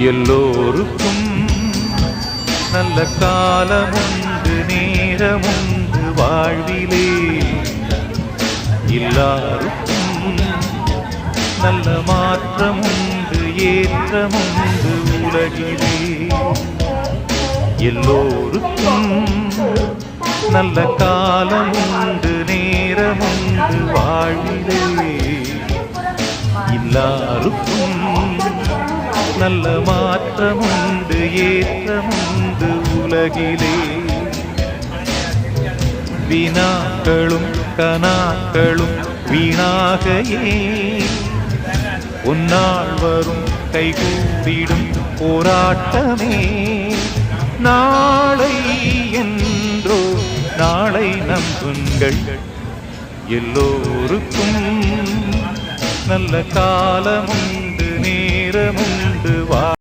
எல்லோருக்கும் நல்ல காலமுண்டு நேரமுண்டு வாழ்விலே. எல்லாருக்கும் நல்ல மாற்றமுண்டு ஏற்றமுண்டு உலகிலே. எல்லோருக்கும் நல்ல காலமுண்டு நேரமுண்டு வாழ்விலே. எல்லாருக்கும் நல்ல மாற்றமுண்டு ஏற்றமுண்டு உலகிலே. வினாக்களும் கனாக்களும் வீணாக உன்னால் வரும் கைகூடிடும் போராட்டமே. நாளை என்றோ நாளை நம்புங்கள். எல்லோருக்கும் நல்ல காலமுண்டு நேரமுண்டு